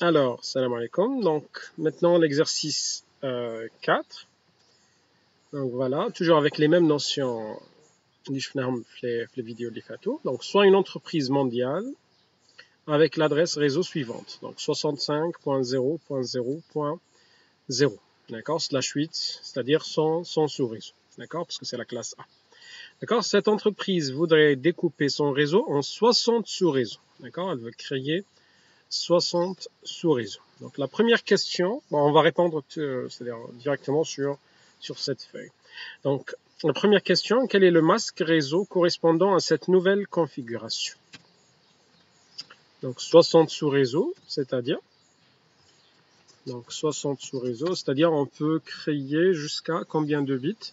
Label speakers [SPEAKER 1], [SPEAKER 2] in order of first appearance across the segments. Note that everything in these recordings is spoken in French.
[SPEAKER 1] Alors, salam alaikum. Donc, maintenant l'exercice 4. Donc voilà, toujours avec les mêmes notions اللي شفناهم في les vidéos اللي فاتوا. Donc, soit une entreprise mondiale avec l'adresse réseau suivante. Donc, 65.0.0.0. D'accord, /8, c'est-à-dire son sous-réseau. D'accord, parce que c'est la classe A. D'accord, cette entreprise voudrait découper son réseau en 60 sous-réseaux. D'accord, elle veut créer 60 sous-réseaux. Donc la première question, on va répondre c'est-à-dire directement sur cette feuille. Donc la première question, quel est le masque réseau correspondant à cette nouvelle configuration? Donc 60 sous-réseaux, c'est-à-dire donc 60 sous-réseaux, c'est-à-dire on peut créer jusqu'à combien de bits?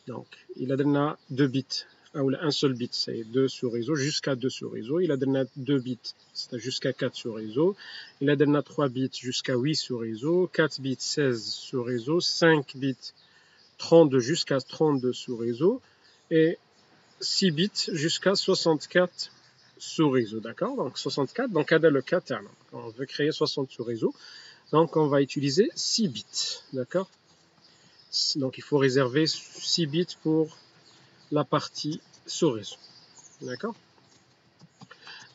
[SPEAKER 1] Donc il a donné 2 bits. Un seul bit, c'est 2 sous-réseaux, jusqu'à 2 sous-réseaux. Il a donné 2 bits, c'est jusqu'à 4 sous-réseaux. Il a donné 3 bits jusqu'à 8 sous-réseaux, 4 bits, 16 sous-réseaux, 5 bits, 32 jusqu'à 32 sous-réseaux, et 6 bits jusqu'à 64 sous-réseaux. D'accord? Donc 64, donc là le cas terme. On veut créer 60 sous-réseaux, donc on va utiliser 6 bits. D'accord? Donc il faut réserver 6 bits pour la partie sous-réseau. D'accord?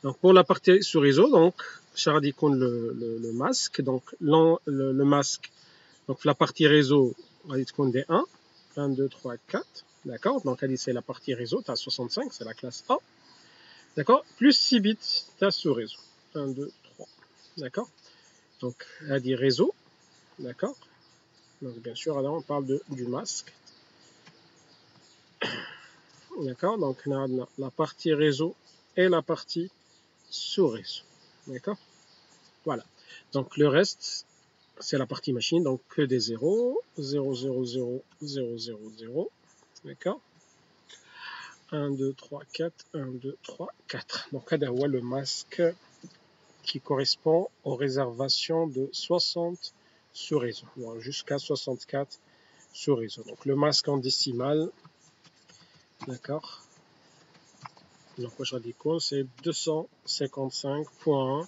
[SPEAKER 1] Donc pour la partie sous-réseau, donc Charadi compte le masque. Donc le masque, donc la partie réseau, on va compte des 1, 2, 3, 4. D'accord? Donc c'est la partie réseau, tu as 65, c'est la classe A. D'accord? Plus 6 bits, tu as sous-réseau. 1, 2, 3. D'accord? Donc elle dit réseau. D'accord? Donc bien sûr, alors on parle du masque. D'accord? Donc on a la partie réseau et la partie sous-réseau. D'accord? Voilà. Donc le reste, c'est la partie machine, donc que des 0, 0, 0, 0, 0, 0, 0. D'accord? 1, 2, 3, 4, 1, 2, 3, 4. Donc là, on voit le masque qui correspond aux réservations de 60 sous-réseaux, jusqu'à 64 sous-réseaux. Donc le masque en décimale, d'accord? Donc je radical, c'est 255.1.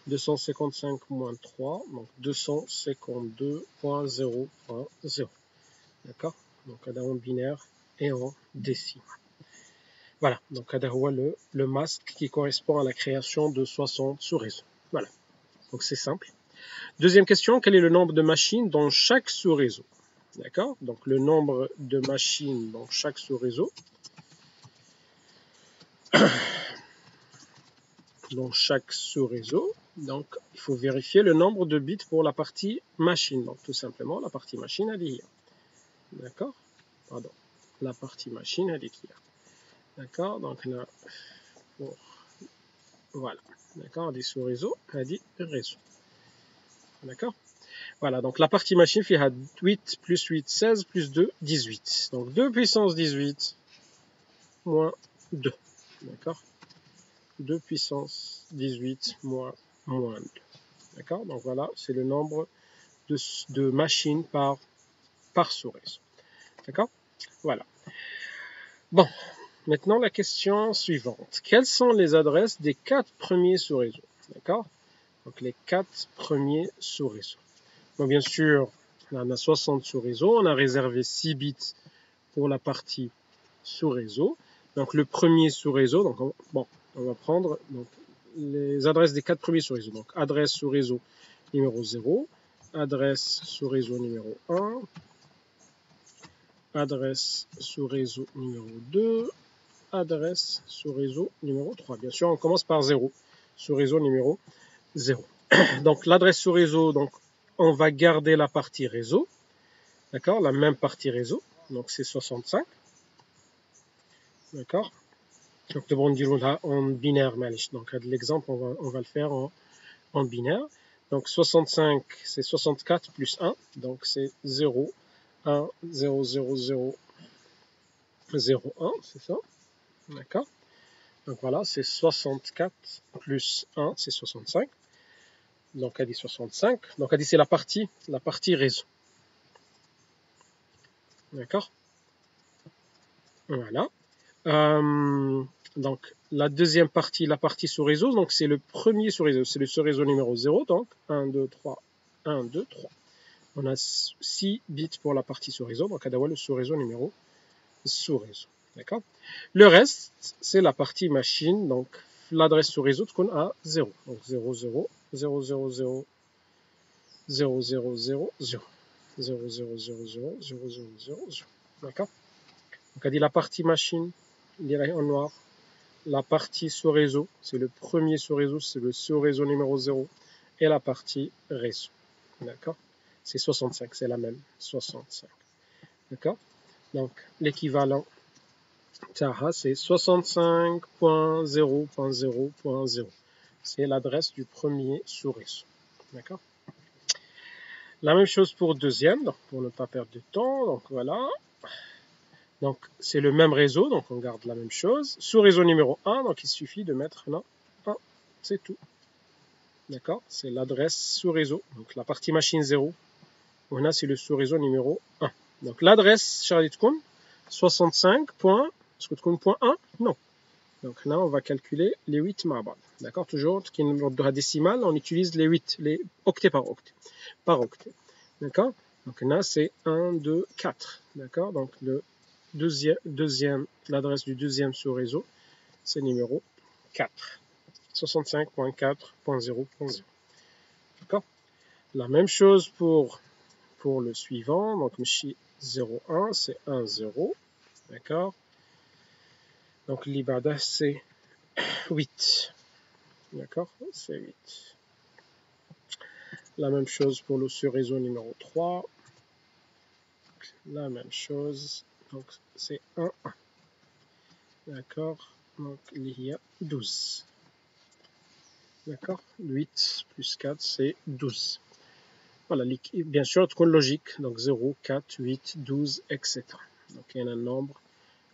[SPEAKER 1] 255-3, donc 252.0.0. D'accord? Donc en binaire et en décimale. Voilà, donc le masque qui correspond à la création de 60 sous-réseaux. Voilà, donc c'est simple. Deuxième question, quel est le nombre de machines dans chaque sous-réseau? D'accord? Donc le nombre de machines dans chaque sous-réseau. Dans chaque sous-réseau. Donc, il faut vérifier le nombre de bits pour la partie machine. Donc, tout simplement, la partie machine, elle est hier. D'accord? Pardon. La partie machine, elle est hier. D'accord? Donc, là, voilà. D'accord? Des sous-réseaux, elle dit réseau. D'accord? Voilà. Donc, la partie machine, fait 8 plus 8, 16 plus 2, 18. Donc, 2 puissance 18 moins 2. D'accord? 2 puissance 18 moins 2. D'accord? Donc voilà, c'est le nombre de machines par sous-réseau. D'accord? Voilà. Bon, maintenant la question suivante. Quelles sont les adresses des 4 premiers sous-réseaux? D'accord? Donc les 4 premiers sous-réseaux. Donc bien sûr, on a 60 sous-réseaux, on a réservé 6 bits pour la partie sous-réseau. Donc le premier sous-réseau, donc on va prendre donc, les adresses des 4 premiers sous-réseaux. Donc adresse sous-réseau numéro 0, adresse sous-réseau numéro 1, adresse sous-réseau numéro 2, adresse sous-réseau numéro 3. Bien sûr, on commence par 0, sous-réseau numéro 0. Donc l'adresse sous-réseau, donc on va garder la partie réseau, d'accord, la même partie réseau, donc c'est 65, d'accord. Donc de bon dire en binaire, donc l'exemple on va le faire en binaire. Donc 65, c'est 64 plus 1, donc c'est 0, 1, 0, 0, 0, 0, 1, c'est ça. D'accord? Donc voilà, c'est 64 plus 1, c'est 65. Donc elle dit 65. Donc elle dit c'est la partie réseau. D'accord? Voilà. Donc, la deuxième partie, la partie sous réseau, donc c'est le premier sous réseau, c'est le sous réseau numéro 0, donc 1, 2, 3, 1, 2, 3. On a 6 bits pour la partie sous réseau, donc le sous réseau numéro sous réseau. D'accord. Le reste, c'est la partie machine, donc l'adresse sous réseau qu'on a 0. Donc 0, 0, 0, 0, 0, 0, 0, 0, 0, 0, 0, 0, 0, 0, 0, 0, 0. D'accord. Donc on dit la partie machine, il est en noir. La partie sous réseau, c'est le premier sous réseau, c'est le sous réseau numéro 0. Et la partie réseau. D'accord. C'est 65, c'est la même, 65. D'accord. Donc l'équivalent Taha, c'est 65.0.0.0. C'est l'adresse du premier sous réseau. D'accord. La même chose pour deuxième, donc pour ne pas perdre de temps. Donc voilà. Donc c'est le même réseau, donc on garde la même chose. Sous réseau numéro 1, donc il suffit de mettre là 1, c'est tout. D'accord. C'est l'adresse sous réseau. Donc la partie machine 0. Voilà, c'est le sous réseau numéro 1. Donc l'adresse Charlie Tkoun, 65. Est-ce que Tkoun point 1? Non. Donc là, on va calculer les 8 marbad. D'accord. Toujours, qui est une ordre décimale, on utilise les 8, les octets par octet. Par octet. D'accord. Donc là, c'est 1, 2, 4. D'accord. Donc le deuxième, l'adresse du deuxième sous-réseau, c'est numéro 4. 65.4.0.0. D'accord. La même chose pour le suivant. Donc, Michi 0,1, c'est 1, 0. D'accord. Donc, l'ibada, c'est 8. D'accord. C'est 8. La même chose pour le sur-réseau numéro 3. La même chose. Donc, c'est 1, 1. D'accord. Donc, il y a 12. D'accord. 8 plus 4, c'est 12. Voilà, bien sûr, tout logique. Donc 0, 4, 8, 12, etc. Donc il y a un nombre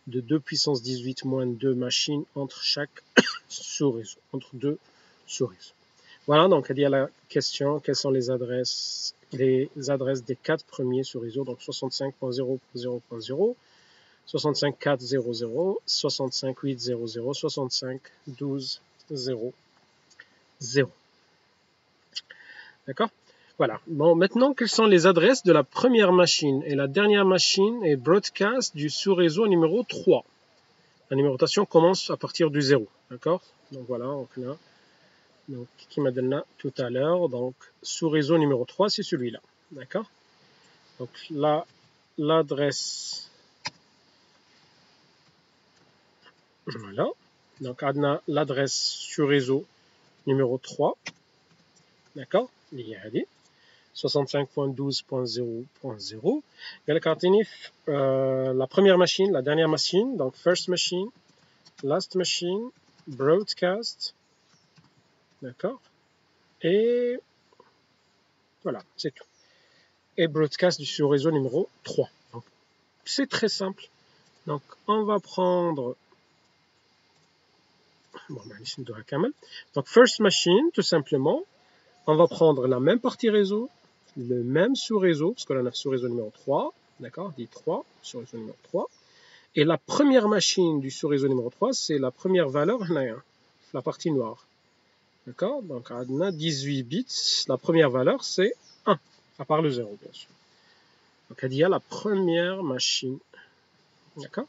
[SPEAKER 1] de 2 puissance 18 moins 2 machines entre chaque sous-réseau, entre deux sous-réseaux. Voilà, donc il y a la question, quelles sont les adresses des 4 premiers sous-réseaux, donc 65.0.0.0, 65.4.0.0, 65.8.0.0, 65.12.0.0. D'accord? Voilà. Bon, maintenant, quelles sont les adresses de la première machine et la dernière machine et broadcast du sous-réseau numéro 3? La numérotation commence à partir du 0. D'accord? Donc voilà, donc là, donc, qui m'a donné tout à l'heure. Donc, sous-réseau numéro 3, c'est celui-là. D'accord? Donc là, l'adresse. Voilà. Donc, on a l'adresse sous-réseau numéro 3. D'accord? Il y a 65.12.0.0. La première machine, la dernière machine, donc first machine, last machine, broadcast, d'accord, et voilà, c'est tout. Et broadcast du sous-réseau numéro 3. Donc, c'est très simple. Donc, on va prendre, donc first machine, tout simplement, on va prendre la même partie réseau, le même sous-réseau, parce qu'on a sous-réseau numéro 3, d'accord, dit 3, sous-réseau numéro 3. Et la première machine du sous-réseau numéro 3, c'est la première valeur, la partie noire. D'accord? Donc, on a 18 bits. La première valeur, c'est 1, à part le 0, bien sûr. Donc, il y a la première machine. D'accord?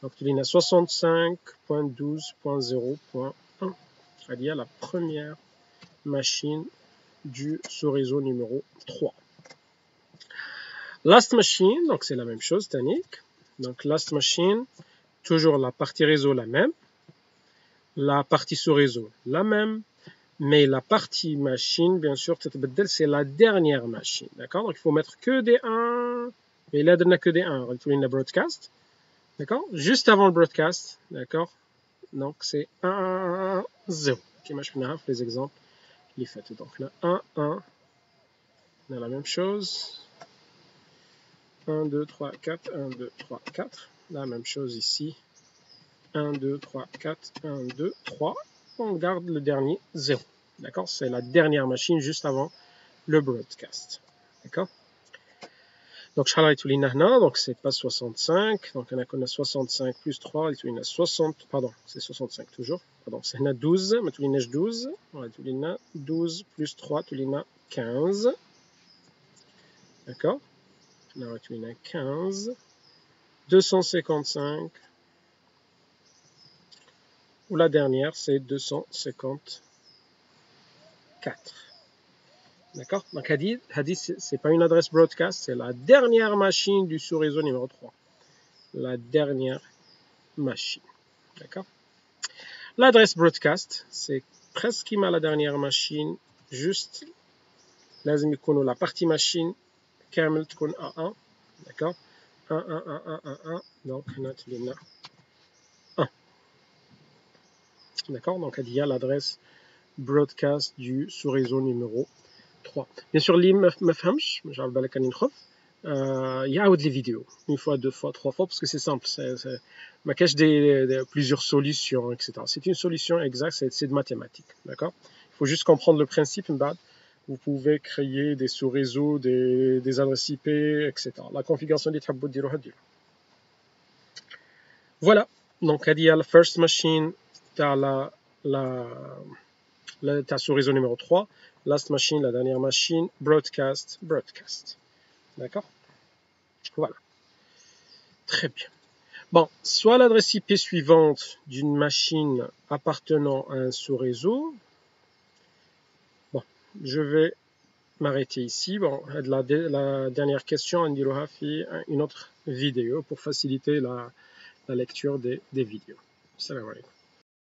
[SPEAKER 1] Donc, il y a 65.12.0.1. Il y a la première machine du sous-réseau numéro 3. Last machine, donc c'est la même chose, Tanik. Donc, last machine, toujours la partie réseau la même, la partie sous-réseau la même, mais la partie machine, bien sûr, c'est la dernière machine. D'accord? Donc, il faut mettre que des 1, et là, il n'y a que des 1. On va broadcast. D'accord? Juste avant le broadcast. D'accord? Donc, c'est 1, 1, 1, 0. Ok, moi, je vais les exemples. Les faites. Donc, là, 1, 1. On a la même chose. 1, 2, 3, 4, 1, 2, 3, 4. La même chose ici. 1, 2, 3, 4, 1, 2, 3. On garde le dernier 0. D'accord? C'est la dernière machine juste avant le broadcast. D'accord? Donc, donc c'est pas 65. Donc, on a 65 plus 3, il y a 60, pardon, c'est 65 toujours. Pardon, c'est 12, mais il y a 12. Il y a 12 plus 3, il y a 15. D'accord? Là, il y a 15. 255. Ou la dernière, c'est 254. D'accord? Donc, Hadith, c'est pas une adresse broadcast, c'est la dernière machine du sous-réseau numéro 3. La dernière machine. D'accord? L'adresse broadcast, c'est presque la dernière machine, juste لازم يكونوا la partie machine كامل تكون A1. D'accord? 1, 1, 1, 1, 1, 1. Donc, هنا تولينا 1. D'accord? Donc, il y a l'adresse broadcast du sous-réseau numéro 3. Bien sûr, اللي ما فهمش مش عارف بالك راني نخف يعاود les vidéos une fois, deux fois, trois fois parce que c'est simple, ما كاش plusieurs solutions, etc. C'est une solution exacte, c'est de mathématiques, d'accord? Il faut juste comprendre le principe. Vous pouvez créer des sous-réseaux, des adresses IP, etc. La configuration اللي تحبوا ديروها ديروها. Voilà, donc هذه هي la first machine تاع تاع sous-réseau numéro 3. Last machine, la dernière machine, broadcast. D'accord? Voilà. Très bien. Bon, soit l'adresse IP suivante d'une machine appartenant à un sous-réseau. Bon, je vais m'arrêter ici. Bon, la dernière question, on dira une autre vidéo pour faciliter la lecture des vidéos. Salam alaikum.